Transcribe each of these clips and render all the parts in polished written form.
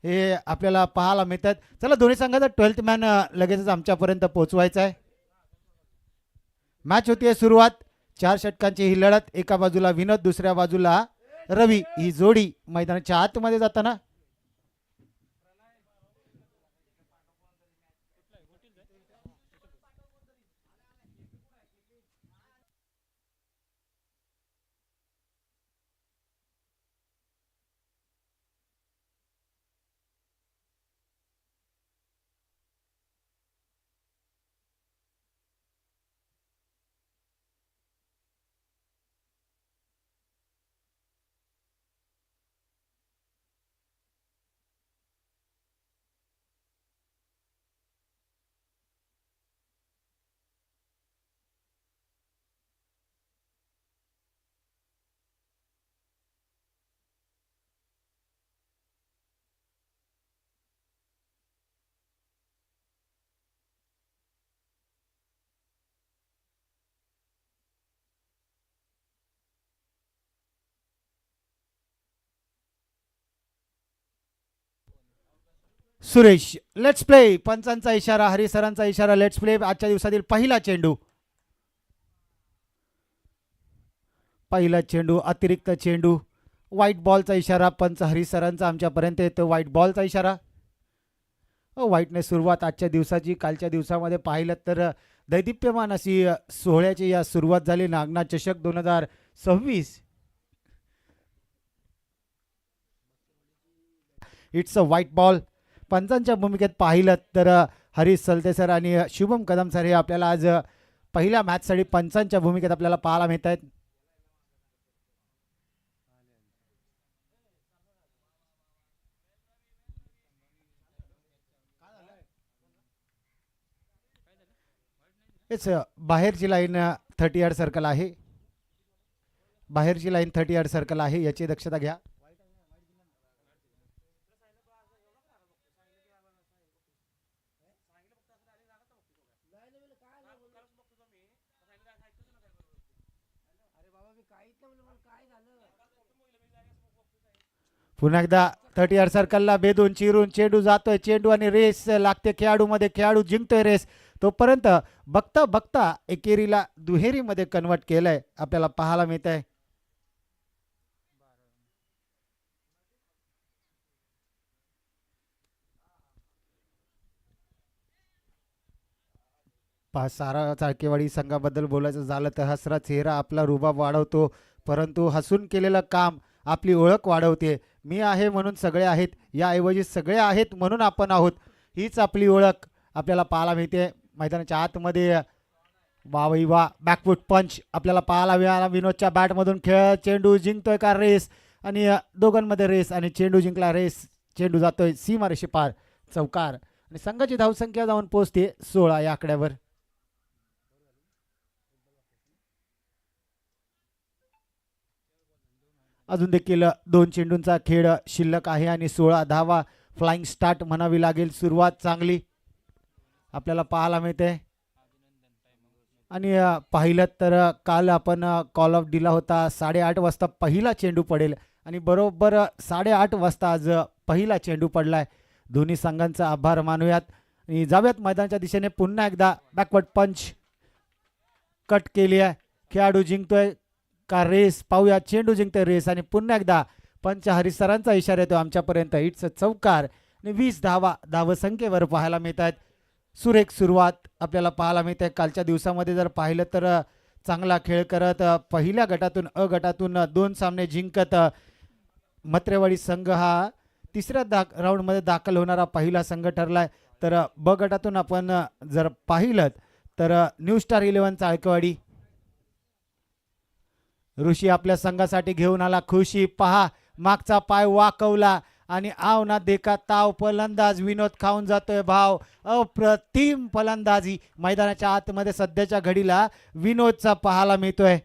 हे आपल्याला पाहायला मिळतात. चला दोन्ही संघाचा 12th मॅन लगेचच आमच्यापर्यंत पोहोचवायचा आहे. मॅच होतीये सुरुवात. 4 षटकांची ही लढत. एका बाजूला विनोद, दुसऱ्या बाजूला रवी. ही जोडी मैदानाच्या आतमध्ये जाताना सुरेश लेट्स प्ले. पंचांचा इशारा, हरिसरांचा इशारा. Let's play. आजच्या दिवसातील पहिला चेंडू. पहिला चेंडू, अतिरिक्त चेंडू. व्हाईट बॉलचा इशारा. पंच हरिसरांचा आमच्यापर्यंत येतो व्हाईट बॉलचा इशारा. व्हाईटने सुरुवात आजच्या दिवसाची. कालच्या दिवसामध्ये पाहिलं तर दैदिप्यमान अशी सोहळ्याची या सुरुवात झाली. नागनाथ चषक 2026. It's a white ball. पंचांच्या भूमिकेत पाहिलं तर हरीश सलते सर आणि शुभम कदम सर हे आपल्याला आज पहिल्या मॅचसाठी पंचांच्या भूमिकेत आपल्याला पाहायला मिळत आहेत. बाहेरची लाईन 30 यार्ड सर्कल आहे. बाहेरची लाईन 30 यार्ड सर्कल आहे, याची दक्षता घ्या. पुन्हा एकदा 30 यार्ड सर्कलला बेदून चिरून चेंडू जातोय. चेंडू आणि रेस लागते खेळाडूमध्ये. खेळाडू जिंकतोय रेस. तोपर्यंत बघता बघता एकेरीला दुहेरीमध्ये कन्वर्ट केलंय आपल्याला पाहायला मिळत आहे. सारा चाळकेवाडी संघाबद्दल बोलायचं झालं तर हसरा चेहरा आपला रुबाब वाढवतो, परंतु हसून केलेलं काम आपली ओळख वाढवते. मी आहे म्हणून सगळे आहेत, याऐवजी सगळे आहेत म्हणून आपण आहोत, हीच आपली ओळख आपल्याला पाहायला मिळते. मैदानाच्या आतमध्ये वावई वा बॅकफूट पंच आपल्याला पाहायला मिळाला. विनोदच्या बॅटमधून खेळ. चेंडू जिंकतोय का रेस, आणि दोघांमध्ये रेस आणि चेंडू जिंकला. रेस. चेंडू जातोय सीमारेषे पार. चौकार. आणि संघाची धावसंख्या जाऊन पोहोचते 16 या आकड्यावर. अजून देखील 2 चेंडूंचा खेळ शिल्लक आहे आणि 16 धावा. फ्लाइंग स्टार्ट म्हणावी लागेल. सुरुवात चांगली आपल्याला पाहायला मिळते. आणि पाहिलं तर काल आपण कॉल ऑफ दिला होता 8:30 वाजता पहिला चेंडू पडेल, आणि बरोबर 8:30 वाजता आज पहिला चेंडू पडलाय. दोन्ही संघांचा आभार मानूयात आणि जाऊयात मैदानाच्या दिशेने. पुन्हा एकदा बॅकवर्ड पंच कट केली आहे. खेळाडू जिंकतोय का रेस पाहूया. चेंडू जिंकतोय रेस, आणि पुन्हा एकदा पंच हरिसरांचा इशारा येतो आमच्यापर्यंत. इट्स चौकार. आणि 20 धावा धावसंख्येवर पाहायला मिळत आहेत. सुरेख सुरुवात आपल्याला पाहायला मिळते. कालच्या दिवसामध्ये जर पाहिलं तर चांगला खेळ करत पहिल्या गटातून अ गटातून 2 सामने जिंकत मत्रेवाडी संघ हा तिसऱ्या राऊंडमध्ये दाखल होणारा पहिला संघ ठरलाय. तर ब गटातून आपण जर पाहिलं तर न्यू स्टार 11 चाळकेवाडी. ऋषी आपल्या संघासाठी घेऊन आला. खुशी पहा, मागचा पाय वाकवला आणि आव ना देखा ताव. फलंदाज विनोद खाऊन जातोय भाव. अप्रतिम फलंदाजी मैदानाच्या आतमध्ये सध्याच्या घडीला विनोदचा पाहायला मिळतोय.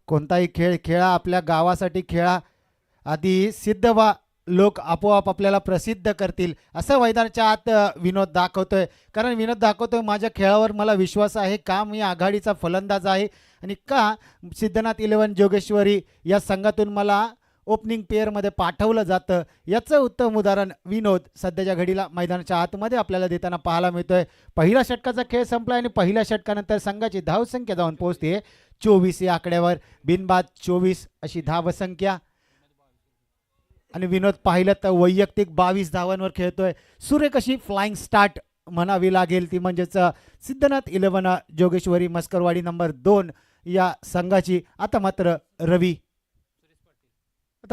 कोणताही खेळ खेळा, आपल्या गावासाठी खेळा, आधी सिद्ध व्हा, लोक आपोआप आपल्याला प्रसिद्ध करतील, असं मैदानाच्या आत विनोद दाखवतोय. कारण विनोद दाखवतोय माझ्या खेळावर मला विश्वास आहे, का मी आघाडीचा फलंदाज आहे, आणि का सिद्धनाथ 11 जोगेश्वरी या संघातून मला ओपनिंग पेअरमध्ये पाठवलं जातं, याचं उत्तम उदाहरण विनोद सध्याच्या घडीला मैदानाच्या आतमध्ये आपल्याला देताना पाहायला मिळतोय. पहिल्या षटकाचा खेळ संपला आणि पहिल्या षटकानंतर संघाची धावसंख्या जाऊन पोहोचते 24 या आकड्यावर. बिनबाद 24 अशी धावसंख्या. आणि विनोद पाहिलं तर वैयक्तिक 22 धावांवर खेळतोय. सुरेख अशी फ्लाइंग स्टार्ट म्हणावी लागेल ती म्हणजेच सिद्धनाथ 11 जोगेश्वरी मस्करवाडी नंबर 2 या संघाची. आता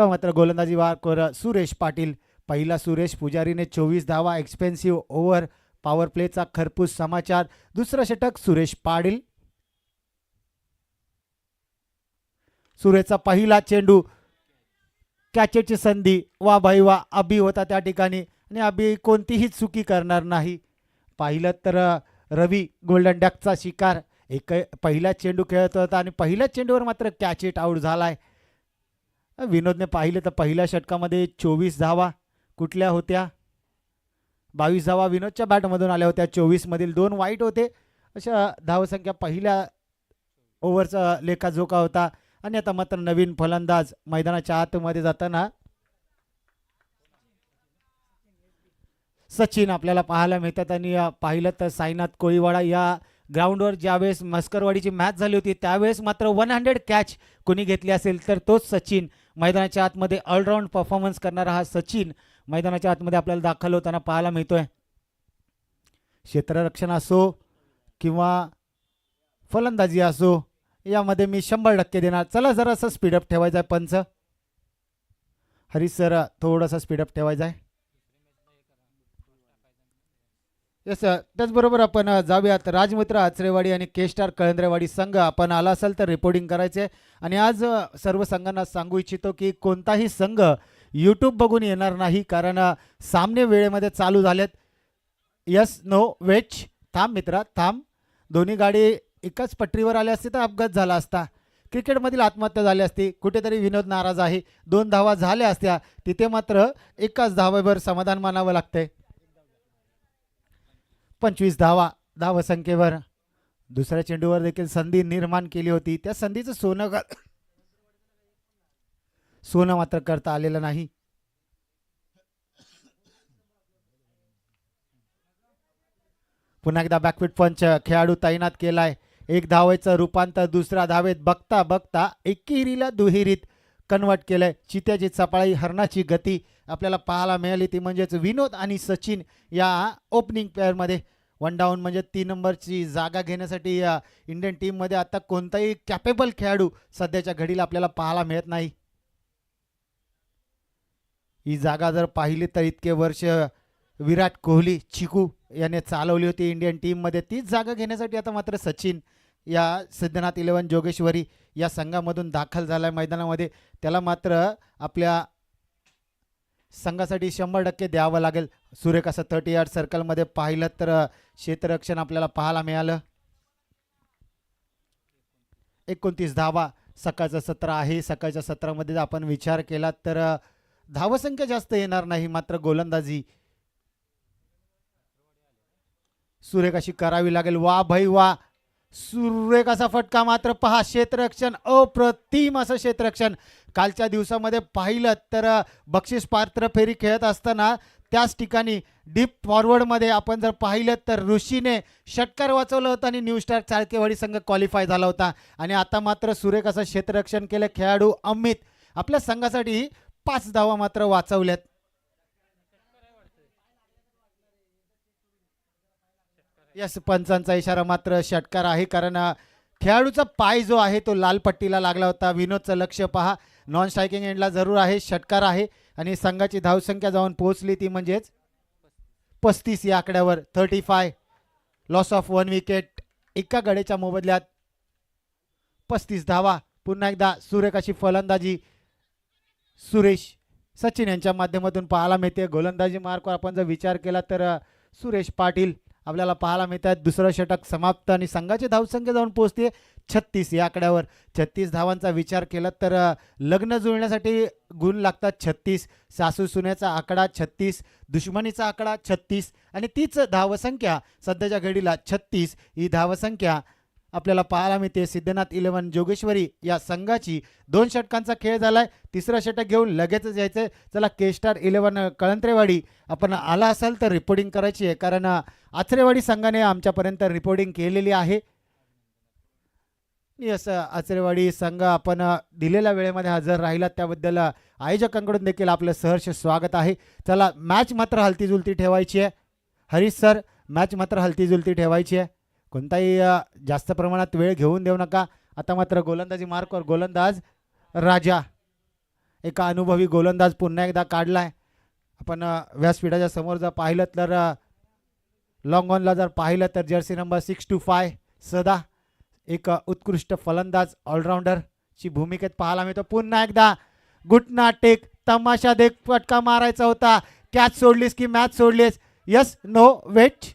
मात्र गोलंदाजी वार सुरेश पाटील. पहिला सुरेश पुजारीने 24 धावा, एक्सपेन्सिव्ह ओव्हर, पॉवर प्लेचा खरपूस समाचार. दुसरं षटक सुरेश पाटील. सुरेशचा पहिला चेंडू, कॅचेची संधी, वा भाई वा. अभि होता त्या ठिकाणी आणि अभि कोणतीही चुकी करणार नाही. पाहिलं तर रवी गोल्डन डकचा शिकार पहिला चेंडू खेळत होता आणि पहिल्या चेंडूवर मात्र कॅचेट आऊट झालाय. विनोदने पाहिलं तर पहिल्या षटकामध्ये 24 धावा कुठल्या होत्या, 22 धावा विनोदच्या बॅटमधून आल्या होत्या. 24 मधील 2 वाईट होते. अशा धावसंख्या पहिल्या ओव्हरचा लेखाजोखा होता. आणि आता मात्र नवीन फलंदाज मैदानाच्या आतमध्ये जाताना सचिन आपल्याला पाहायला मिळतात. आणि पाहिलं तर साईनाथ कोळीवाडा या ग्राउंडवर ज्यावेळेस मस्करवाडीची मॅच झाली होती त्यावेळेस मात्र 100 कॅच कोणी घेतली असेल तर तोच सचिन. मैदानाच्या आतमध्ये ऑलराऊंड परफॉर्मन्स करणारा हा सचिन मैदानाच्या आतमध्ये आपल्याला दाखल होताना पाहायला मिळतोय. क्षेत्ररक्षण असो किंवा फलंदाजी असो यामध्ये मी 100% देणार. चला जरासं स्पीडअप ठेवायचं आहे पंच. हरीश सर थोडासा स्पीडअप ठेवायचा आहे. येस त्याचबरोबर आपण जाऊयात राजमित्र आचरेवाडी आणि के स्टार कळंद्रेवाडी संघ. आपण आला असाल तर रिपोर्टिंग करायचे. आणि आज सर्व संघांना सांगू इच्छितो की कोणताही संघ यूट्यूब बघून येणार नाही, कारण सामने वेळेमध्ये चालू झालेत. Yes no wait. थांब मित्रा थांब. दोन्ही गाडी एकाच पटरीवर आल्या असते तर अपघात झाला असता. क्रिकेटमधील आत्महत्या झाली असती. कुठेतरी विनोद नाराज आहे. 2 धावा झाल्या असत्या, तिथे मात्र एकाच धावेवर समाधान मानावं लागतंय. 25 धावा धावसंख्येवर. दुसऱ्या चेंडूवर देखील संधी निर्माण केली होती. त्या संधीचं सोनं मात्र करता आलेलं नाही. पुन्हा एकदा बॅकफूट पंच खेळाडू तैनात केलाय. एक धावेचं रूपांतर दुसऱ्या धावेत बघता बघता एकेरीला दुहेरीत कन्वर्ट केलंय. चित्याची चपाळी, हरणाची गती आपल्याला पाहायला मिळाली ती म्हणजेच विनोद आणि सचिन या ओपनिंग पेअरमध्ये. 1 डाऊन म्हणजे 3 नंबरची जागा घेण्यासाठी इंडियन टीममध्ये आता कोणताही कॅपेबल खेळाडू सध्याच्या घडीला आपल्याला पाहायला मिळत नाही. ही जागा जर पाहिली तर इतके वर्ष विराट कोहली चिकू याने चालवली होती इंडियन टीममध्ये. तीच जागा घेण्यासाठी आता मात्र सचिन या सिद्धनाथ 11 जोगेश्वरी या संघामधून दाखल झाला मैदानामध्ये. त्याला मात्र आपल्या संघासाठी 100% द्यावं लागेल. सुरेख असं 30 यार्ड सर्कलमध्ये पाहिलं तर क्षेत्ररक्षण आपल्याला पाहायला मिळालं. 29 धावा सकाळचं सत्र आहे. सकाळच्या सत्रामध्ये आपण विचार केला तर धावसंख्या जास्त येणार नाही, मात्र गोलंदाजी सुरेख अशी करावी लागेल. वा भाई वा. सुरेख असा फटका मात्र पहा. क्षेत्ररक्षण अप्रतिम असं क्षेत्ररक्षण. कालच्या दिवसामध्ये पाहिलं तर बक्षीस पात्र फेरी खेळत असताना त्याच ठिकाणी डीप फॉरवर्डमध्ये आपण जर पाहिलं तर ऋषीने षटकार वाचवलं होतं आणि न्यू स्टार चाळकेवाडी संघ क्वालिफाय झाला होता. आणि आता मात्र सुरेख असं क्षेत्ररक्षण केलं खेळाडू अमित. आपल्या संघासाठी 5 धावा मात्र वाचवल्यात. यस पंचांचा इशारा मात्र षटकार आहे, कारण खेळाडूचा पाय जो आहे तो लाल पट्टीला लागला होता. विनोदचं लक्ष पहा. नॉन स्ट्रायकिंग एंडला जरूर आहे. षटकार आहे आणि संघाची धावसंख्या जाऊन पोहोचली ती म्हणजेच 35 या आकड्यावर. 35. Loss of 1 wicket. एका गड्याच्या मोबदल्यात 35 धावा. पुन्हा एकदा सुरेख अशी फलंदाजी सुरेश सचिन यांच्या माध्यमातून पाहायला मिळते. गोलंदाजी मार्कवर आपण जर विचार केला तर सुरेश पाटील आपल्याला पाहायला मिळतात. दुसरं षटक समाप्त आणि संघाची धावसंख्या जाऊन पोहोचते 36 या आकड्यावर. 36 धावांचा विचार केला तर लग्न जुळण्यासाठी गुण लागतात 36. सासू सुनेचा आकडा 36, दुश्मनीचा आकडा 36 आणि तीच धावसंख्या सध्याच्या घडीला 36 ही धावसंख्या आपल्याला पाहायला मिळते. सिद्धनाथ 11 जोगेश्वरी या संघाची 2 षटकांचा खेळ झालाय. तिसरं षटक घेऊन लगेचच यायचंय. चला के स्टार 11 कळंत्रेवाडी आपण आला असाल तर रिपोर्टिंग करायची आहे, कारण आचरेवाडी संघाने आमच्यापर्यंत रिपोर्टिंग केलेली आहे. यस, आचरेवाडी संघ आपण दिलेल्या वेळेमध्ये हजर राहिला त्याबद्दल आयोजकांकडून देखील आपलं सहर्ष स्वागत आहे. चला, मॅच मात्र हलतीजुलती ठेवायची आहे. हरीश सर, मॅच मात्र हलतीजुलती ठेवायची आहे. कोणताही जास्त प्रमाणात वेळ घेऊन देऊ नका. आता मात्र गोलंदाजी मार्कवर गोलंदाज राजा, एका अनुभवी गोलंदाज पुन्हा एकदा काढलाय. आपण व्यासपीठाच्या समोर जर पाहिलं तर लॉंग ऑनला जर पाहिलं तर जर्सी नंबर 625 सदा एक उत्कृष्ट फलंदाज ऑलराऊंडरची भूमिकेत पाहायला मिळतो. पुन्हा एकदा घुटना टेक, तमाशा देख, फटका मारायचा होता. कॅच सोडलीस की मॅच सोडलीस? यस, नो, वेट,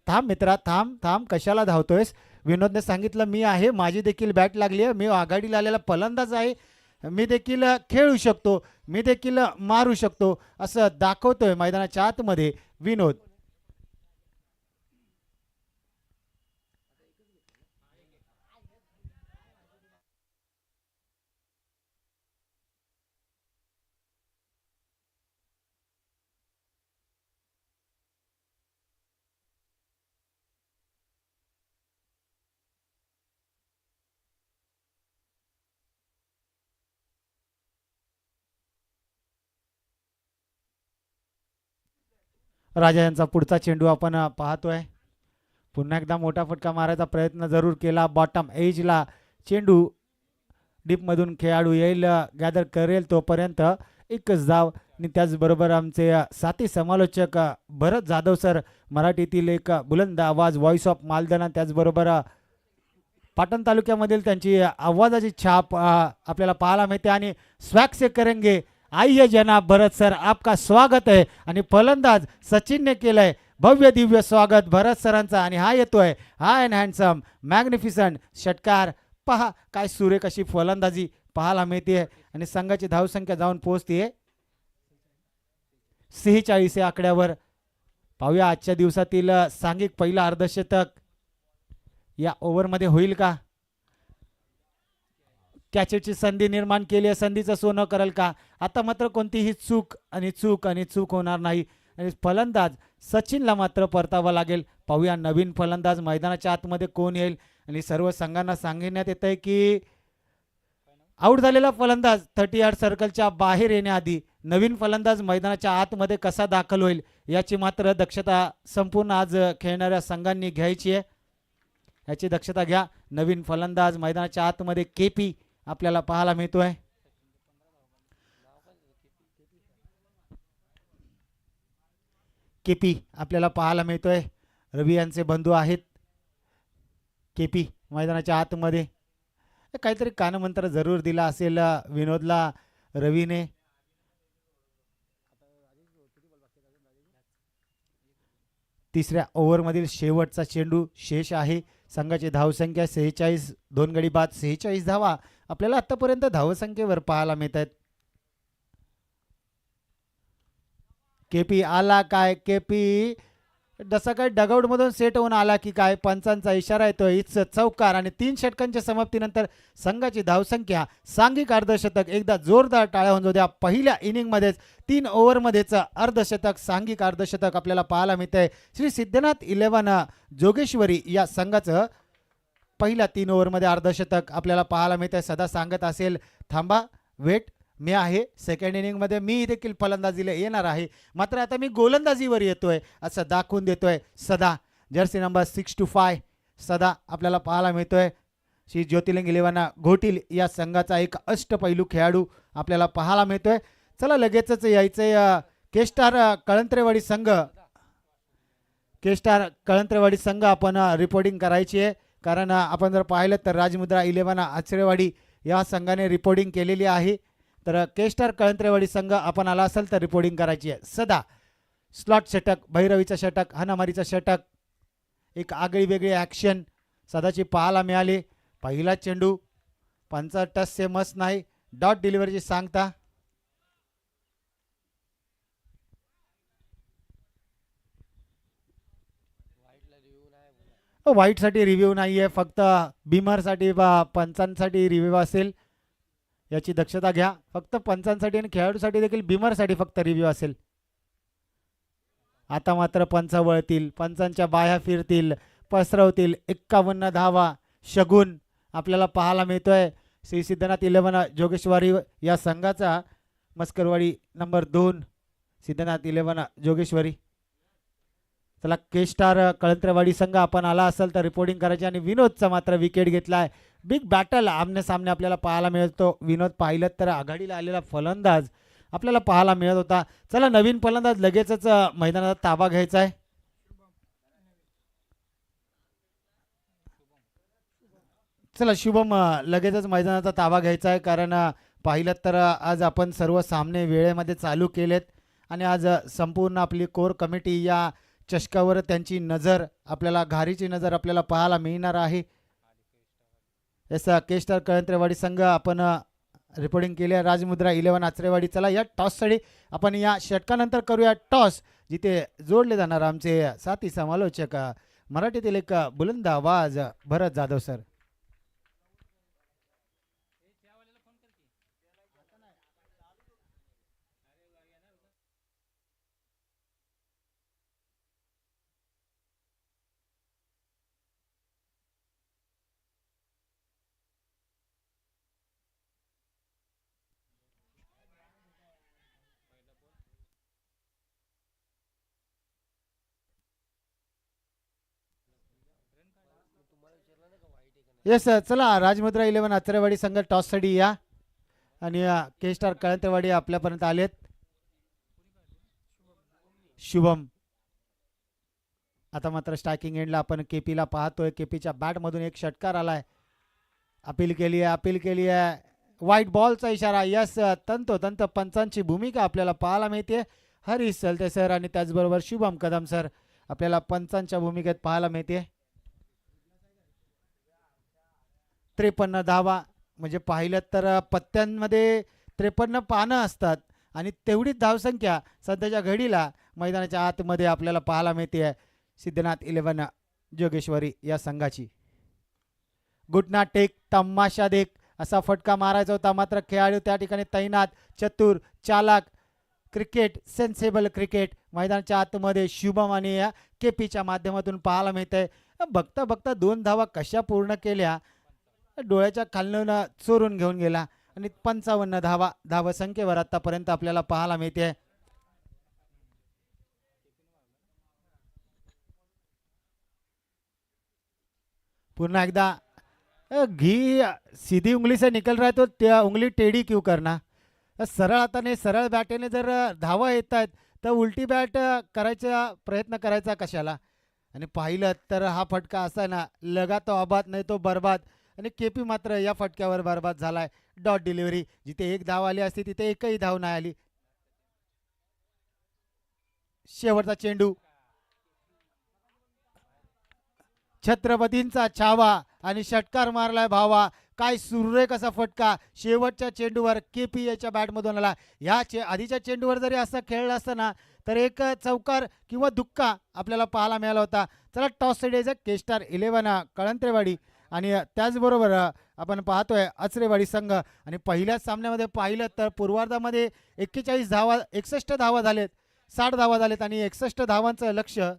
थांब मित्रा, थांब थांब, कशाला धावतोयस? विनोदने सांगितलं मी आहे, माझी देखील बॅट लागली आहे, मी आघाडीला आलेला फलंदाज आहे, मी देखील खेळू शकतो, मी देखील मारू शकतो असं दाखवतोय मैदानाच्या आतमध्ये विनोद. राजा यांचा पुढचा चेंडू आपण पाहतोय. पुन्हा एकदा मोठा फटका मारायचा प्रयत्न जरूर केला. बॉटम एजला चेंडू डीपमधून खेळाडू येईल, गॅदर करेल तोपर्यंत एकच धाव. आणि त्याचबरोबर आमचे साथी समालोचक भरत जाधव सर, मराठीतील एक बुलंद आवाज, व्हॉइस ऑफ मालदना, त्याचबरोबर पाटण तालुक्यामधील त्यांची आवाजाची छाप आपल्याला पाहायला मिळते. आणि स्वॅग से करेंगे, आइए जनाब भरत सर, आपका स्वागत है. आणि फलंदाज सचिनने केलंय भव्य दिव्य स्वागत भरत सरांचा. आणि हा येतोय हा अँड हँडसम मॅग्निफिसंट षटकार. पहा काय सुरेख अशी फलंदाजी पाहायला मिळते. आणि संघाची धावसंख्या जाऊन पोहोचते 46 या आकड्यावर. पाहूया आजच्या दिवसातील सांघिक पहिला अर्धशतक या ओव्हरमध्ये होईल का? कॅचची संधी निर्माण केली आहे, संधीचं सोनं करेल का? आता मात्र कोणतीही चूक आणि चूक होणार नाही. आणि फलंदाज सचिनला मात्र परतावं लागेल. पाहूया नवीन फलंदाज मैदानाच्या आतमध्ये कोण येईल. आणि सर्व संघांना सांगण्यात येत आहे की आऊट झालेला फलंदाज 30 यार्ड सर्कलच्या बाहेर येण्याआधी नवीन फलंदाज मैदानाच्या आतमध्ये कसा दाखल होईल याची मात्र दक्षता संपूर्ण आज खेळणाऱ्या संघांनी घ्यायची आहे. याची दक्षता घ्या. नवीन फलंदाज मैदानाच्या आतमध्ये केपी आपल्याला पाहायला मिळतोय. केपी आपल्याला पाहायला मिळतोय. रवी यांचे बंधू आहेत. केपी मैदानाच्या आतमध्ये काहीतरी कानमंत्र जरूर दिला असेल विनोदला रवीने. तिसऱ्या ओव्हरमधील शेवटचा चेंडू शेष आहे. संघाची धावसंख्या 46, 2 गडी बाद 46 धावा आपल्याला आतापर्यंत धावसंख्येवर पाहायला मिळत आहेत. केपी आला काय? केपी जसा काय डगआउट मधून सेट होऊन आला की काय? पंचांचा इशारा येतोय. इट्स चौकार. आणि 3 षटकांच्या समाप्तीनंतर संघाची धावसंख्या सांघिक अर्धशतक. एकदा जोरदार टाळ्या होऊन जाऊ द्या. पहिल्या इनिंगमध्येच 3 ओव्हरमध्येच अर्धशतक, सांघिक अर्धशतक आपल्याला पाहायला मिळतंय. श्री सिद्धनाथ 11 जोगेश्वरी या संघाचं पहिल्या 3 ओव्हरमध्ये अर्धशतक आपल्याला पाहायला मिळतंय. सदा सांगत असेल थांबा, वेट, मी आहे सेकंड इनिंगमध्ये, मी देखील फलंदाजीला येणार आहे, मात्र आता मी गोलंदाजीवर येतोय असं दाखवून देतोय सदा. जर्सी नंबर 625 सदा आपल्याला पाहायला मिळतोय. श्री ज्योतिर्लिंग 11 घोटील या संघाचा एक अष्टपैलू खेळाडू आपल्याला पाहायला मिळतोय. चला लगेचच यायचंय के स्टार कळंत्रेवाडी संघ. के स्टार कळंत्रेवाडी संघ आपण रिपोर्टिंग करायची आहे, कारण आपण जर पाहिलं तर राजमुद्रा 11 आचरेवाडी या संघाने रिपोर्टिंग केलेली आहे. तर के स्टार कळंत्रेवाडी संघ आपण आला असेल तर रिपोर्टिंग करायची आहे. सदा स्लॉट षटक, भैरवीचं षटक, हाणामारीचं षटक, एक आगळी वेगळी ॲक्शन सदाची पाहायला मिळाली. पहिला चेंडू, पंचा टच सेमस नाही, डॉट डिलिव्हरीची सांगता. व्हाईटसाठी रिव्ह्यू नाही आहे, फक्त बिमरसाठी पंचांसाठी रिव्ह्यू असेल, याची दक्षता घ्या. फक्त पंचांसाठी आणि खेळाडूसाठी देखील बिमरसाठी फक्त रिव्ह्यू असेल. आता मात्र पंच वळतील, पंचांच्या बाह्या फिरतील, पसरवतील. 51 धावा शगुन आपल्याला पाहायला मिळतोय. श्री सिद्धनाथ 11 जोगेश्वरी या संघाचा मस्करवाडी नंबर 2 सिद्धनाथ 11 जोगेश्वरी. चला के स्टार कळंत्रवाडी संघ आपण आला असेल तर रिपोर्टिंग करायची. आणि विनोदचा मात्र विकेट घेतलाय. बिग बॅटल आमने सामने आपल्याला पाहायला मिळतो. विनोद पाहिलं तर आघाडीला आलेला फलंदाज आपल्याला पाहायला मिळत होता. चला नवीन फलंदाज लगेचच मैदानाचा ताबा घ्यायचा आहे. चला शुभम लगेचच मैदानाचा ताबा घ्यायचा आहे, कारण पाहिलं तर आज आपण सर्व सामने वेळेमध्ये चालू केलेत आणि आज संपूर्ण आपली कोर कमिटी या चषकावर त्यांची नजर आपल्याला घारीची नजर आपल्याला पाहायला मिळणार आहे. याचा के स्टार कळंत्रवाडी संघ आपण रिपोर्टिंग केली आहे. राजमुद्रा 11 आचरेवाडी. चला या टॉससाठी आपण या षटकानंतर करूया टॉस, जिथे जोडले जाणार आमचे साथी समालोचक मराठीतील एक बुलंद आवाज भरत जाधव सर. येस चला राजमुद्रा 11 आचरेवाडी संघ टॉससाठी या आणि के स्टार कळंत्रवाडी आपल्यापर्यंत आलेत. शुभम आता मात्र स्ट्रायकिंग एंडला आपण केपीला पाहतोय. केपीच्या बॅटमधून एक षटकार आलाय. अपील केली आहे. व्हाईट बॉलचा इशारा. यस तंतोतंत पंचांची भूमिका आपल्याला पाहायला मिळते. हरीश सलते सर आणि त्याचबरोबर शुभम कदम सर आपल्याला पंचांच्या भूमिकेत पाहायला मिळते. 53 धावा म्हणजे पाहिलं तर पत्त्यांमध्ये 53 पानं असतात आणि तेवढीच धावसंख्या सध्याच्या घडीला मैदानाच्या आतमध्ये आपल्याला पाहायला मिळते सिद्धनाथ 11 जोगेश्वरी या संघाची. गुटना टेक तमाशा देख असा फटका मारायचा होता, मात्र खेळाडू त्या ठिकाणी तैनात, चतुर, चालाक, क्रिकेट सेन्सेबल क्रिकेट मैदानाच्या आतमध्ये शुभम आणि केपीच्या माध्यमातून पाहायला मिळतंय. बघता बघता 2 धावा कशा पूर्ण केल्या, डोळ्याच्या खालून चोरून घेऊन गेला आणि 55 धावा धावसंख्येवर आतापर्यंत आपल्याला पाहायला मिळते. पुन्हा एकदा घी सीधी उंगली से निकल रहा है तो त्या उंगली टेढ़ी क्यों करना. सरळ हाताने सरळ बॅटेने जर धावा येत आहेत तर उलटी बॅट करायचा प्रयत्न करायचा कशाला. आणि पाहिलं तर हा फटका असा ना, लगा तो आबाद नाही तो बर्बाद. आणि केपी मात्र या फटक्यावर बर्बाद झालाय. डॉट डिलिव्हरी, जिथे एक धाव आली असती तिथे एकही धाव नाही आली. शेवटचा चेंडू छत्रपतींचा छावा आणि षटकार मारलाय भावा. काय सुरेख असा फटका शेवटच्या चेंडूवर केपी याच्या बॅटमधून आला. या आधीच्या चेंडूवर जरी असं खेळलं असतं ना तर एक चौकार किंवा दुक्का आपल्याला पाहायला मिळाला होता. चला टॉस द्यायचं के स्टार 11 कळंत्रेवाडी आणि त्याचबरोबर आपण पाहतोय आचरेवाडी संघ. आणि पहिल्याच सामन्यामध्ये पाहिलं तर पूर्वार्धामध्ये 61 धावा 61 धावा झालेत, 60 धावा झालेत आणि 61 धावांचं लक्ष्य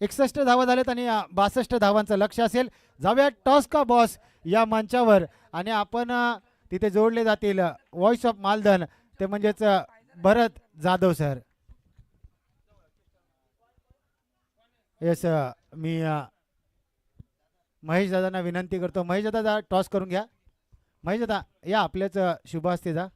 61 धावा झालेत आणि 62 धावांचं लक्ष असेल. जाऊया टॉस का बॉस या मंचावर आणि आपण तिथे जोडले जातील व्हॉइस ऑफ मालधन, ते म्हणजेच भरत जाधव सर. येस मी महेश दादांना विनंती करतो. महेश दादा टॉस करून घ्या. महेश दादा या आपल्याच शुभ असते जा.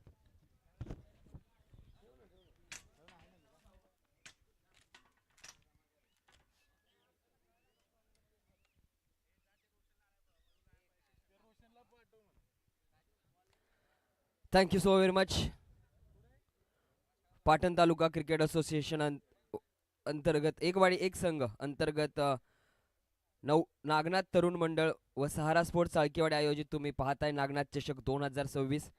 Thank you so very much. Patan taluka cricket association अंतर्गत एक वाडी एक संघ अंतर्गत नागनाथ तरुण मंडळ व सहारा स्पोर्ट्स चाळकेवाडी आयोजित तुम्ही पाहताय नागनाथ चषक 2026.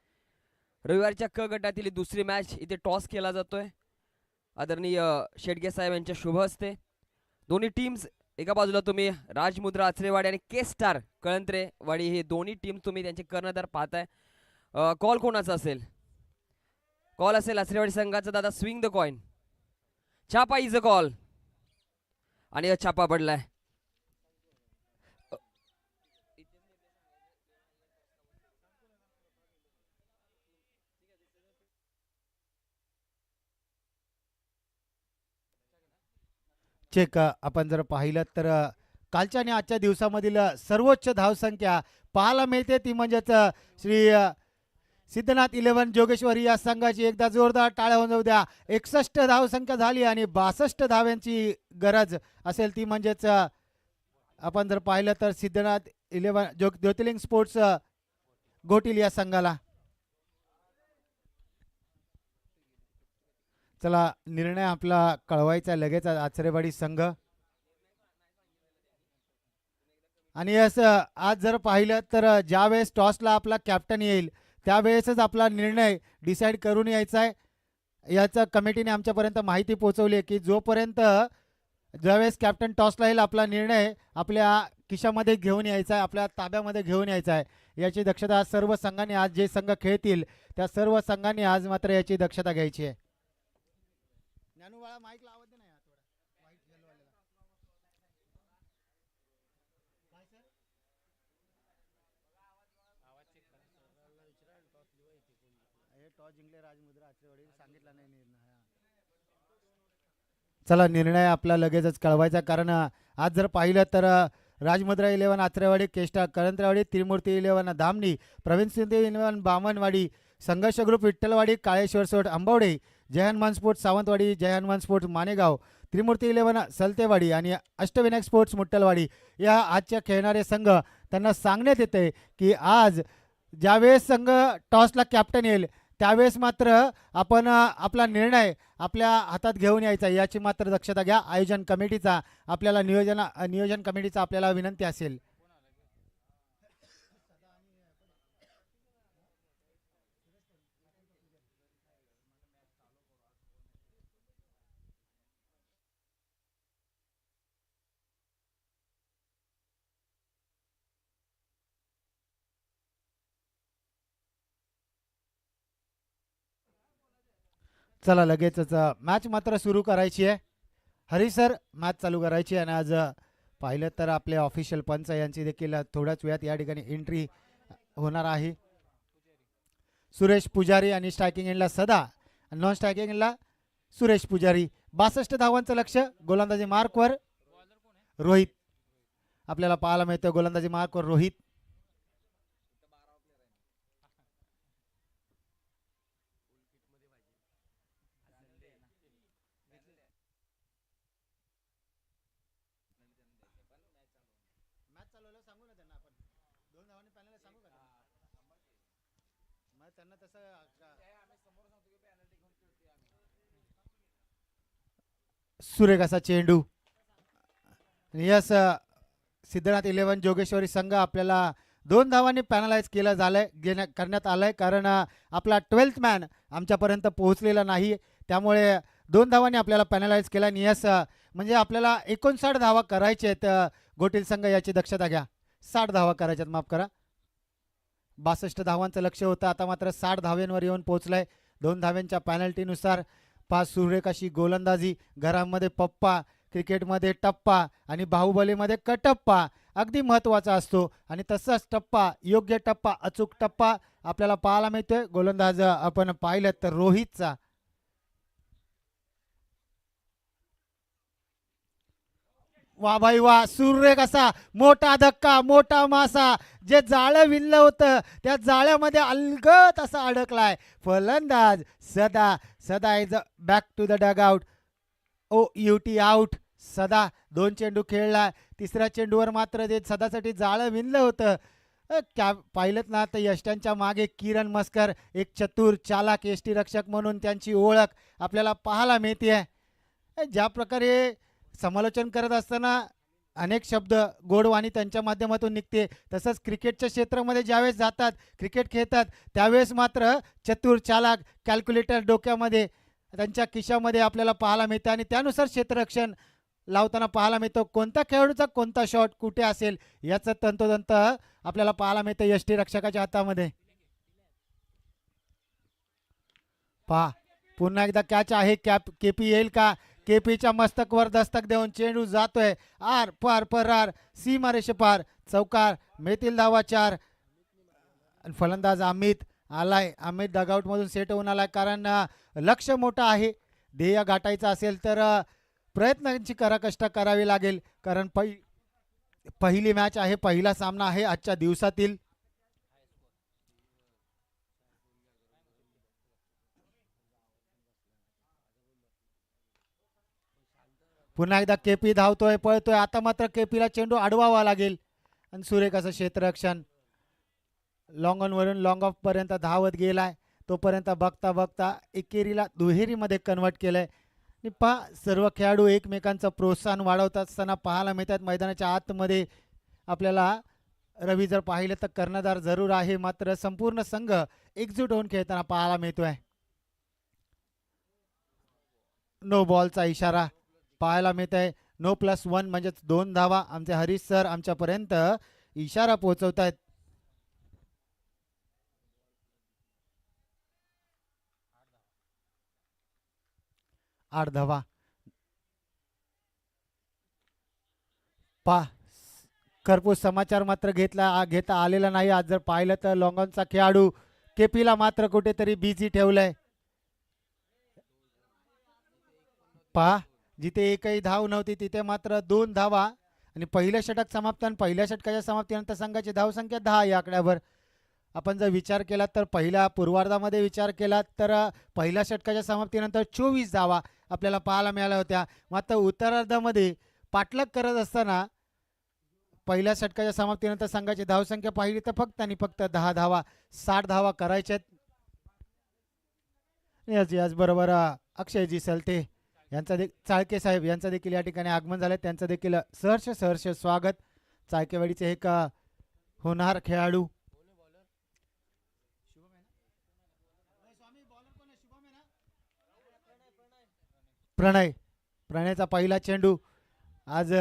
रविवारच्या क गटातील दुसरी मॅच इथे टॉस केला जातोय. आदरणीय शेडगे साहेब यांच्या शुभ हस्ते दोन्ही टीम्स एका बाजूला तुम्ही राजमुद्रा आचरेवाडी आणि के स्टार कळंत्रेवाडी हे दोन्ही टीम तुम्ही त्यांचे कर्णधार पाहताय. कॉल कोणाचा असेल? कॉल असेल आचरेवाडी संघाचा. दादा स्विंग द कॉइन. छापा इज अ कॉल आणि छापा पडलाय. चेक आपण जर पाहिलं तर कालच्या आणि आजच्या दिवसामधील सर्वोच्च धावसंख्या पाहायला मिळते ती म्हणजेच श्री सिद्धनाथ 11 जोगेश्वरी या संघाची एकदा जोरदार टाळ्या होऊन जाऊ द्या. 61 धावसंख्या झाली आणि 62 धाव्यांची गरज असेल ती म्हणजेच आपण जर पाहिलं तर सिद्धनाथ 11 ज्योतिर्लिंग स्पोर्ट्स घोटील या संघाला. चला निर्णय आपला कळवायचा लगेच आचरेवाडी संघ. आणि असं आज जर पाहिलं तर ज्यावेळेस टॉसला आपला कॅप्टन येईल त्यावेळेसच आपला निर्णय डिसाईड करून यायचा आहे. याचा कमिटीने आमच्यापर्यंत माहिती पोहोचवली आहे की जोपर्यंत ज्यावेळेस कॅप्टन टॉसला येईल आपला निर्णय आपल्या खिशामध्ये घेऊन यायचा आहे, आपल्या ताब्यामध्ये घेऊन यायचा आहे. याची दक्षता आज सर्व संघांनी, आज जे संघ खेळतील त्या सर्व संघांनी आज मात्र याची दक्षता घ्यायची आहे. ज्ञानूबाळा माईक लावत नाही थोडा वाईट येलो आलेला. काय सर हे टॉस जिंकले राजमुद्रा आचरेवाडी सांगितलं नाही निर्णय. चला निर्णय आपला लगेचच कळवायचा कारण आज जर पाहिलं तर राजमुद्रा 11 आचरेवाडी, केष्टा करंत्रवाडी, त्रिमूर्ती 11 धामणी, प्रवीण सिंधे 11 बामणवाडी, संघर्ष ग्रुप विठ्ठलवाडी, काळेश्वर सोड आंबवडे, जय हनुमान स्पोर्ट्स सावंतवाडी, जय हनुमान स्पोर्ट्स मानेगाव, त्रिमूर्ती 11 सलतेवाडी आणि अष्टविनायक स्पोर्ट्स मुट्टलवाडी या आजच्या खेळणारे संघ. त्यांना सांगण्यात येते की आज ज्यावेळेस संघ टॉसला कॅप्टन येईल त्यावेळेस मात्र आपण आपला निर्णय आपल्या हातात घेऊन यायचा, याची मात्र दक्षता घ्या. आयोजन कमिटीचा आपल्याला नियोजन कमिटीचा आपल्याला विनंती असेल. चला लगेचच मॅच मात्र सुरू करायची आहे. हरी सर मॅच चालू करायची आहे. आणि आज पाहिलं तर आपले ऑफिशियल पंच यांची देखील थोड्याच वेळात या ठिकाणी एंट्री होणार आहे. सुरेश पुजारी आणि स्ट्रायकिंग एंडला सदा, नॉन स्ट्रायकिंग एंडला सुरेश पुजारी. 62 धावांचं लक्ष. गोलंदाजी मार्कवर रोहित आपल्याला पाहायला मिळतं. गोलंदाजी मार्कवर रोहित. सुरेख असा चेंडू. यस सिद्धनाथ 11 जोगेश्वरी संघ आपल्याला 2 धावांनी पॅनलाइज केलं झालंय, करण्यात आलंय कारण आपला 12th मॅन आमच्यापर्यंत पोहोचलेला नाही. त्यामुळे 2 धावांनी आपल्याला पॅनलाइज केला. आणि यस म्हणजे आपल्याला 59 धावा करायचे आहेत. घोटील संघ याची दक्षता घ्या. 60 धावा करायच्यात, माफ करा. 62 धावांचं लक्ष होतं, आता मात्र 60 धाव्यांवर येऊन पोहोचलंय. 2 धाव्यांच्या पॅनल्टीनुसार. 5 सुरेख अशी गोलंदाजी. घरामध्ये पप्पा, क्रिकेटमध्ये टप्पा आणि बाहुबलीमध्ये कटप्पा अगदी महत्त्वाचा असतो. आणि तसाच टप्पा, योग्य टप्पा, अचूक टप्पा आपल्याला पाहायला मिळतोय. गोलंदाज आपण पाहिलं तर रोहितचा. वा भाई वा. सुरेख असा मोठा धक्का, मोठा मासा. जे जाळं विणलं होतं त्या जाळ्यामध्ये अलगत असा अडकलाय फलंदाज. Sada is back to the dugout. OUT out. Sada 2 चेंडू खेळला. तिसऱ्या चेंडूवर मात्र जे सदासाठी जाळं विणलं होतं पाहिलं ना तर यष्टांच्या मागे किरण मस्कर, एक चतुर चालाक यष्टी रक्षक म्हणून त्यांची ओळख आपल्याला पाहायला मिळते. ज्या प्रकारे समालोचन करत असताना अनेक शब्द गोडवाणी त्यांच्या माध्यमातून निघते, तसंच क्रिकेटच्या क्षेत्रामध्ये ज्यावेळेस जातात, क्रिकेट खेळतात त्यावेळेस मात्र चतुर चालाक, कॅल्क्युलेटर डोक्यामध्ये त्यांच्या खिशामध्ये आपल्याला पाहायला मिळते. आणि त्यानुसार क्षेत्ररक्षण लावताना पाहायला मिळतो. कोणत्या खेळाडूचा कोणता शॉट कुठे असेल याचं तंतोतंत आपल्याला पाहायला मिळतं यष्टी रक्षकाच्या हातामध्ये. पहा पुन्हा एकदा कॅच आहे. केपी येईल का? केपीच्या मस्तकवर दस्तक देऊन चेंडू जातोय आर पार परार सीमारेषे पार. चौकार मिळतील धावा 4. फलंदाज अमित आलाय. अमित डगआउट मधून सेट होऊन आलाय कारण लक्ष मोठं आहे. ध्येय गाठायचं असेल तर प्रयत्नांची कष्ट करावी लागेल कारण पहिली मॅच आहे. पहिला सामना आहे आजच्या दिवसातील. पुन्हा एकदा केपी धावतोय पळतोय. आता मात्र केपीला चेंडू अडवावा लागेल आणि सुरेख असं क्षेत्ररक्षण लॉंग ऑन वरून लॉंग ऑफ पर्यंत धावत गेलाय. तोपर्यंत बघता बघता एकेरीला दुहेरीमध्ये कन्वर्ट केलंय. आणि पहा सर्व खेळाडू एकमेकांचं प्रोत्साहन वाढवत असताना पाहायला मिळतात. मैदानाच्या आतमध्ये आपल्याला रवी जर पाहिलं तर कर्णधार जरूर आहे मात्र संपूर्ण संघ एकजूट होऊन खेळताना पाहायला मिळतोय. नो बॉलचा इशारा पाहायला मिळत आहे. नो +1 म्हणजेच 2 धावा. आमचे हरीश सर आमच्यापर्यंत इशारा पोहोचवत आहेत. आठ धावा. पा खरपूस समाचार मात्र घेता आलेला नाही. आज जर पाहिलं तर लॉंगॉनचा खेळाडू केपीला मात्र कुठेतरी बिझी ठेवलंय. पहा जिथे एकही धाव नव्हती तिथे मात्र 2 धावा आणि पहिलं षटक समाप्त. आणि पहिल्या षटकाच्या समाप्तीनंतर संघाची धावसंख्या 10 या आकड्यावर. आपण जर विचार केला तर पहिल्या पूर्वार्धामध्ये विचार केला तर पहिल्या षटकाच्या समाप्तीनंतर 24 धावा आपल्याला पाहायला मिळाल्या होत्या. मात्र उत्तरार्धामध्ये पाठलाग करत असताना पहिल्या षटकाच्या समाप्तीनंतर संघाची धावसंख्या पाहिली तर फक्त आणि फक्त 10 धावा. 60 धावा करायच्यात. याचबरोबर अक्षयजी सलते यांचा चाळके साहेब यांचं देखील या ठिकाणी आगमन झालं. त्यांचं देखील सहर्ष स्वागत. चाळकेवाडीचे एक होणार खेळाडू प्रणयचा पहिला चेंडू. आज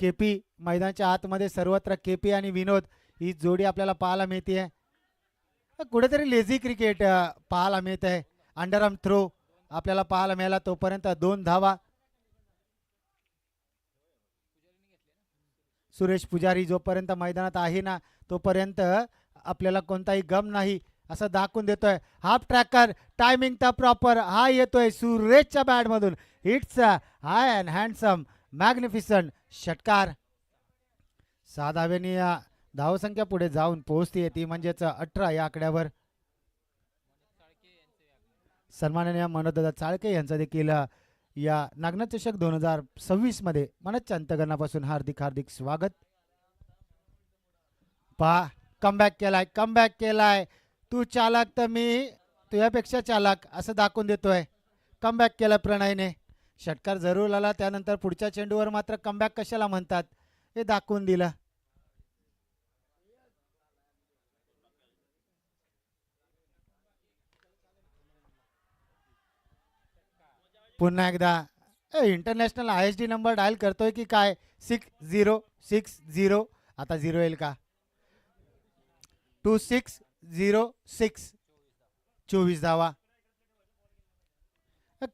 केपी मैदानाच्या आतमध्ये सर्वत्र केपी आणि विनोद ही जोडी आपल्याला पाहायला मिळते. कुठेतरी लेझी क्रिकेट पाहायला मिळत आहे. अंडरआर्म थ्रो आपल्याला पाहायला मिळाला. तोपर्यंत 2 धावा. सुरेश पुजारी जोपर्यंत मैदानात आहे ना तोपर्यंत आपल्याला कोणताही गम नाही असं दाखवून देतोय. हाफ ट्रॅकर टायमिंग तर प्रॉपर हा येतोय सुरेशच्या बॅटमधून. It's high and handsome magnificent षटकार. 6 धाव्यांनी धावसंख्या पुढे जाऊन पोहोचते ती म्हणजेच 18 या आकड्यावर. सन्माननीय मनोजदादा चाळके यांचा देखील या नागनाथ चषक 2026 मध्ये मनच्या अंतकरणापासून हार्दिक स्वागत. पहा कमबॅक केलाय. तू चालक तर मी तुझ्यापेक्षा चालक असं दाखवून देतोय. कमबॅक केलं प्रणयने. षटकार जरूर आला. त्यानंतर पुढच्या चेंडूवर मात्र कमबॅक कशाला म्हणतात हे दाखवून दिलं. पुन्हा एकदा इंटरनॅशनल ISD नंबर डायल करतोय की काय? 6060. आता 0 येईल का? 2606. 24 धावा.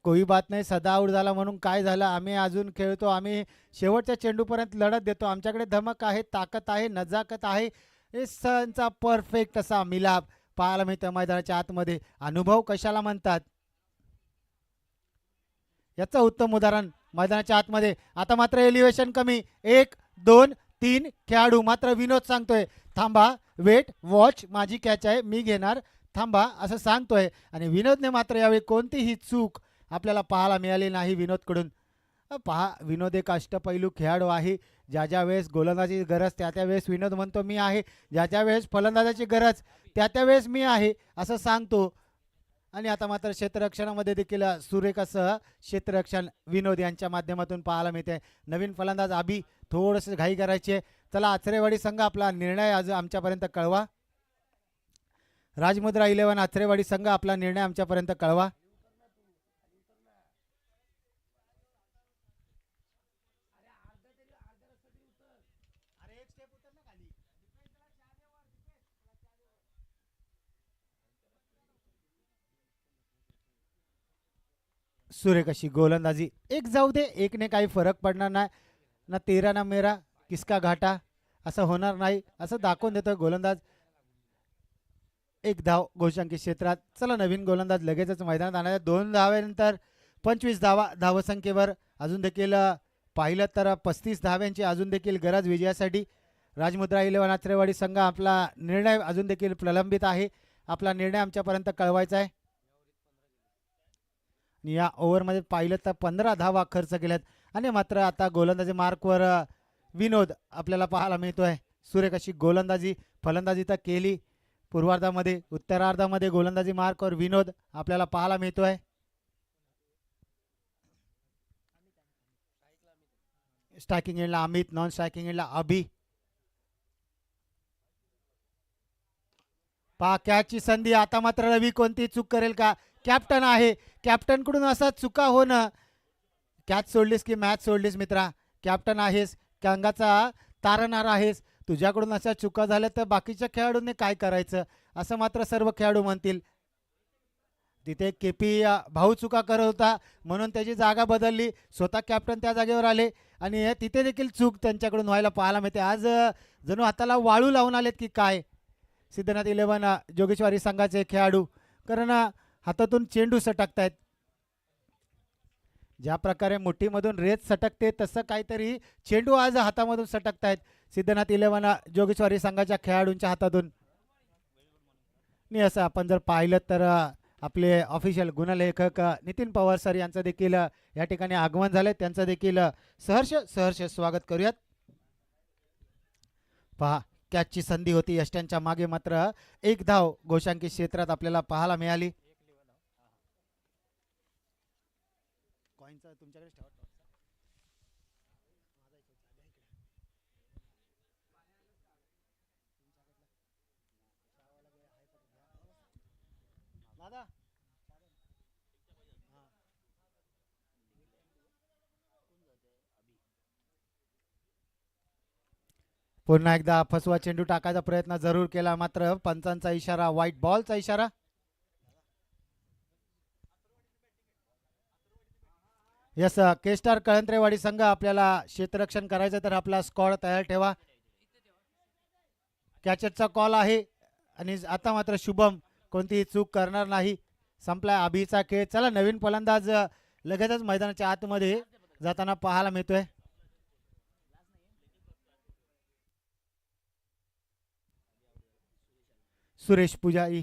कोई बात नाही. सदा आऊट झाला म्हणून काय झालं. आम्ही अजून खेळतो. आम्ही शेवटच्या चेंडूपर्यंत लढत देतो. आमच्याकडे धमक आहे, ताकद आहे, नजाकत आहे. हे सणचा परफेक्ट असा मिलाप पाहायला मिळतं मैदानाच्या आतमध्ये. अनुभव कशाला म्हणतात याचं उत्तम उदाहरण मैदानाच्या आतमध्ये. आता मात्र एलिव्हेशन कमी. 1 2 3 खेळाडू. मात्र विनोद सांगतोय थांबा, वेट, वॉच, माझी कॅच आहे, मी घेणार, थांबा असं सांगतोय. आणि विनोदने मात्र यावेळी कोणतीही चूक आपल्याला पाहायला मिळाली नाही विनोदकडून. पहा विनोद एक अष्टपैलू खेळाडू आहे. ज्या वेळेस गोलंदाजीची गरज त्या वेळेस विनोद म्हणतो मी आहे. ज्या वेळेस फलंदाजाची गरज त्या वेळेस मी आहे असं सांगतो. आणि आता मात्र क्षेत्ररक्षणामध्ये देखील सुरेख असं क्षेत्ररक्षण विनोद यांच्या माध्यमातून पाहायला मिळते. नवीन फलंदाज आबी थोडंसं घाई करायचे. चला आचरेवाडी संघ आपला निर्णय आज आमच्यापर्यंत कळवा. राजमुद्रा 11 आचरेवाडी संघ आपला निर्णय आमच्यापर्यंत कळवा. सुरेख अशी गोलंदाजी. एक जाऊ दे, एकने काही फरक पडणार नाही. ना तेरा ना मेरा किसका घाटा असं होणार नाही असं दाखवून देतोय गोलंदाज. एक धाव गोशांकी क्षेत्रात. चला नवीन गोलंदाज लगेचच मैदानात आणायचा. 2 धाव्यानंतर 25 धावा धावसंख्येवर. अजून देखील पाहिलं तर 35 धाव्यांची अजून देखील गरज विजयासाठी. राजमुद्रा 11 आचरेवाडी संघ आपला निर्णय अजून देखील प्रलंबित आहे. आपला निर्णय आमच्यापर्यंत कळवायचा आहे. या ओव्हरमध्ये पाहिलं तर 15 धावा खर्च केल्यात आणि मात्र आता गोलंदाजी मार्कवर विनोद आपल्याला पाहायला मिळतोय. सुरेख अशी गोलंदाजी फलंदाजी तर केली पूर्वार्धामध्ये. उत्तरार्धामध्ये गोलंदाजी मार्कवर विनोद आपल्याला पाहायला मिळतोय. स्ट्रायकिंग एंडला अमित, नॉन स्ट्रायकिंग एंडला अभि. पहा कॅचची संधी. आता मात्र रवी कोणती चूक करेल का? कॅप्टन आहे, कॅप्टन कडून असा चुका होणं. कॅच सोडलीस की मॅच सोडलीस मित्रा. कॅप्टन आहेस, कंगाचा तारणार आहेस, तुझ्याकडून अशा चुका झाल्या तर बाकीच्या खेळाडूंनी काय करायचं असं मात्र सर्व खेळाडू म्हणतील. तिथे केपी भाऊ चुका करत होता म्हणून त्याची जागा बदलली. स्वतः कॅप्टन त्या जागेवर आले आणि तिथे देखील चूक त्यांच्याकडून व्हायला पाहायला मिळते. आज जणू हाताला वाळू लावून आलेत की काय सिद्धनाथ 11 जोगेश्वरी संघाचे खेळाडू. कारण हातातून चेंडू सटकतायत. ज्या प्रकारे मुठीमधून रेत सटकते तसं काहीतरी चेंडू आज हातामधून सटकतायत सिद्धनाथ 11 जोगेश्वरी संघाच्या खेळाडूंच्या हातातून. आणि असं आपण जर पाहिलं तर आपले ऑफिशियल गुणलेखक नितीन पवार सर यांचं देखील या ठिकाणी आगमन झाले. त्यांचं देखील सहर्ष स्वागत करूयात. पहा कॅचची संधी होती यष्ट्यांच्या मागे मात्र एक धाव गोशांकी क्षेत्रात आपल्याला पाहायला मिळाली. तुमच्याकडे दादा पुन्हा एकदा फसवा चेंडू टाकायचा प्रयत्न जरूर केला मात्र पंचांचा इशारा, व्हाईट बॉलचा इशारा. यस केस्टार कळंत्रेवाडी संघ आपल्याला क्षेत्ररक्षण करायचं तर आपला स्कॉड तयार ठेवा. कॅचरचा कॉल आहे आणि आता मात्र शुभम कोणतीही चूक करणार नाही. संपलाय अभिचा खेळ. चला नवीन फलंदाज लगेचच मैदानाच्या आतमध्ये जाताना पाहायला मिळतोय. सुरेश पुजारी,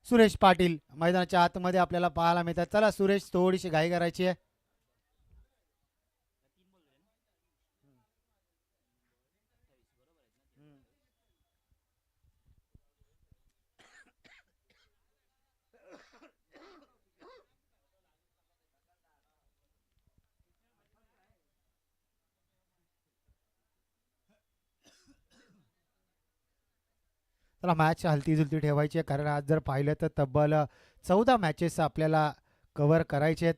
सुरेश पाटील मैदानाच्या आतमध्ये आपल्याला पाहायला मिळतात. चला सुरेश थोडीशी घाई करायची आहे. चला मॅच हलती जुलती ठेवायची आहे कारण आज जर पाहिलं तर तब्बल 14 मॅचेस आपल्याला कव्हर करायचे आहेत.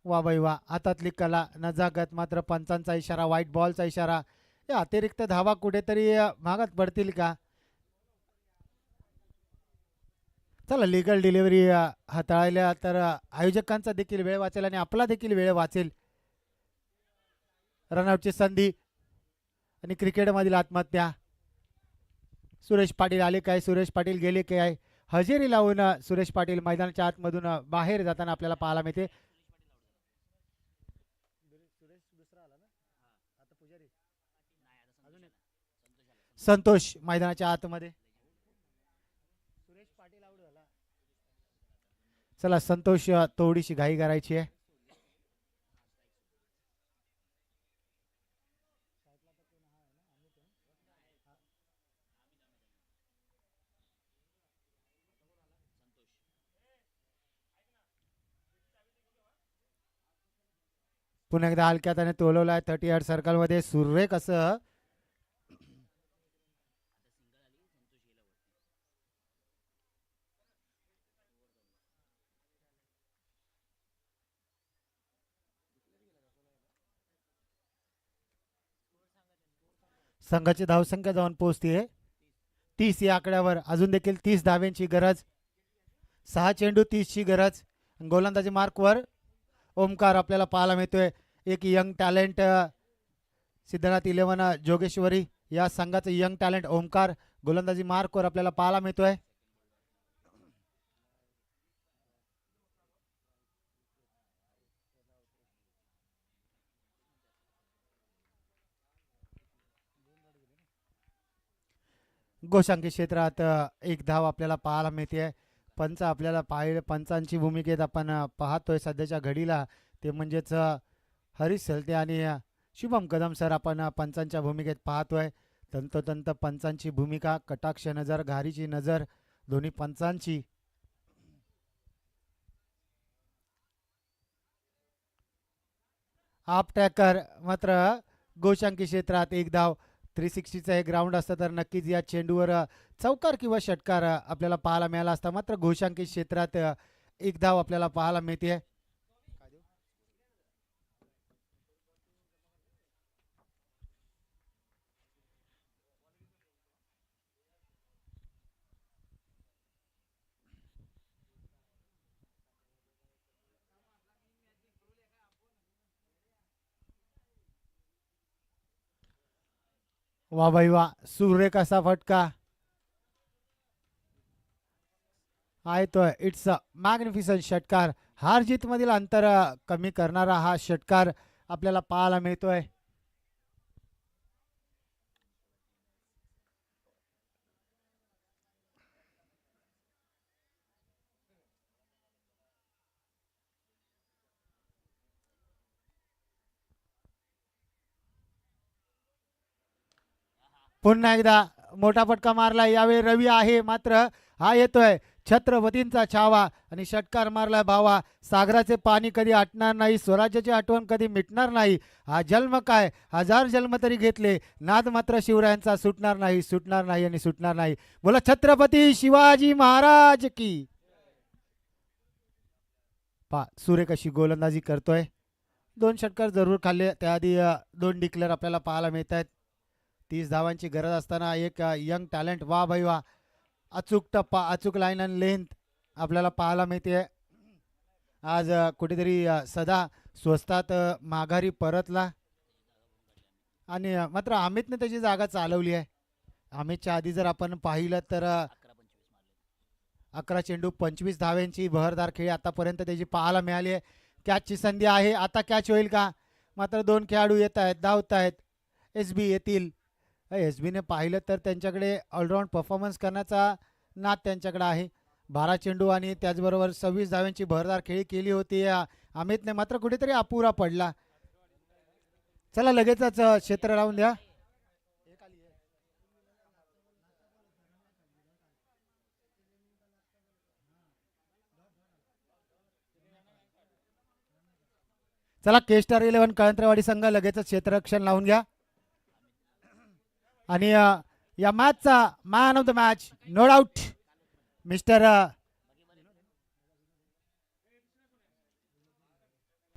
वा बाई वा, हातातली कला नजाकत. मात्र पंचांचा इशारा, व्हाईट बॉलचा इशारा. या अतिरिक्त धावा कुठेतरी महागात पडतील का? चला लिगल डिलिव्हरी हाताळल्या तर आयोजकांचा देखील वेळ वाचेल आणि आपला देखील वेळ वाचेल. रनआउटची संधी आणि क्रिकेटमधील आत्महत्या. सुरेश पाटील आले काय? सुरेश पाटील गेले काय? हजेरी लावून सुरेश पाटील मैदानाच्या आतमधून बाहेर जाताना आपल्याला पाहायला मिळते. संतोष मैदानाच्या आतमध्ये. चला संतोष थोडीशी घाई करायची आहे. पुन्हा एकदा हलक्यात आणि तोलवलाय 38 सर्कलमध्ये. सुरेख असं संघाची धावसंख्या जाऊन पोहोचते 30 या आकड्यावर. अजून देखील 30 धाव्यांची गरज. 6 चेंडू 30 ची गरज. गोलंदाजी मार्कवर ओमकार आपल्याला पाहायला मिळतोय. एक यंग टॅलेंट सिद्धनाथ 11 जोगेश्वरी या संघाचं यंग टॅलेंट ओमकार गोलंदाजी मार्कवर आपल्याला पाहायला मिळतोय. गोशांकी क्षेत्रात एक धाव आपल्याला पाहायला मिळते. पंच आपल्याला पंचांची भूमिकेत आपण पाहतोय सध्याच्या घडीला ते म्हणजेच हरीश सलते आणि शुभम कदम सर आपण पंचांच्या भूमिकेत पाहतोय. तंतोतंत पंचांची भूमिका, कटाक्ष नजर, घारीची नजर दोन्ही पंचांची. आप टॅकर मात्र गोशांकी क्षेत्रात एक धाव. 360चं हे ग्राउंड असतं तर नक्कीच या चेंडूवर चौकार किंवा षटकार आपल्याला पाहायला मिळाला असता. मात्र गोशांकी क्षेत्रात एक धाव आपल्याला पाहायला मिळते. वा बाई वा, सुरेख असा फटका आहे तो. इट्स अ मॅग्निफिसंट षटकार. हार जीत मधील अंतर कमी करणारा हा षटकार आपल्याला पाहायला मिळतोय. पुन्हा एकदा मोठा फटका मारला. यावेळी रवी आहे मात्र हा येतोय छत्रपतींचा छावा आणि षटकार मारलाय भावा. सागराचे पाणी कधी आटणार नाही, स्वराज्याची आठवण कधी मिटणार नाही. हा जन्म काय, 1000 जन्म तरी घेतले, नाद मात्र शिवरायांचा सुटणार नाही, सुटणार नाही आणि सुटणार नाही. बोला छत्रपती शिवाजी महाराज की. पा सुरेख अशी गोलंदाजी करतोय. 2 षटकार जरूर खाल्ले, त्याआधी 2 डिक्लेअर आपल्याला पाहायला मिळत आहेत. 30 धावांची गरज असताना एक यंग टॅलेंट. वा भाई वा, अचूक टप्पा, अचूक लाईन अँड लेंथ आपल्याला पाहायला मिळते. आज कुठेतरी सदा स्वस्तात माघारी परतला आणि मात्र अमितने त्याची जागा चालवली आहे. अमितच्या आधी जर आपण पाहिलं तर 11 चेंडू 25 धाव्यांची बहरदार खेळी आतापर्यंत त्याची पाहायला मिळाली आहे. कॅचची संधी आहे, आता कॅच होईल का. मात्र 2 खेळाडू येत आहेत, धावत आहेत. SB येतील. SBने पाहिलं तर त्यांच्याकडे ऑलराऊंड परफॉर्मन्स करण्याचा नाद त्यांच्याकडे आहे. 12 चेंडू आणि त्याचबरोबर 26 धाव्यांची बहरदार खेळी केली होती अमितने, मात्र कुठेतरी अपुरा पडला. चला लगेचच क्षेत्र राहून द्या. चला केस्टार 11 कळंत्रवाडी संघ लगेचच क्षेत्ररक्षण लावून घ्या. आणि या मॅचचा man of the match no doubt mister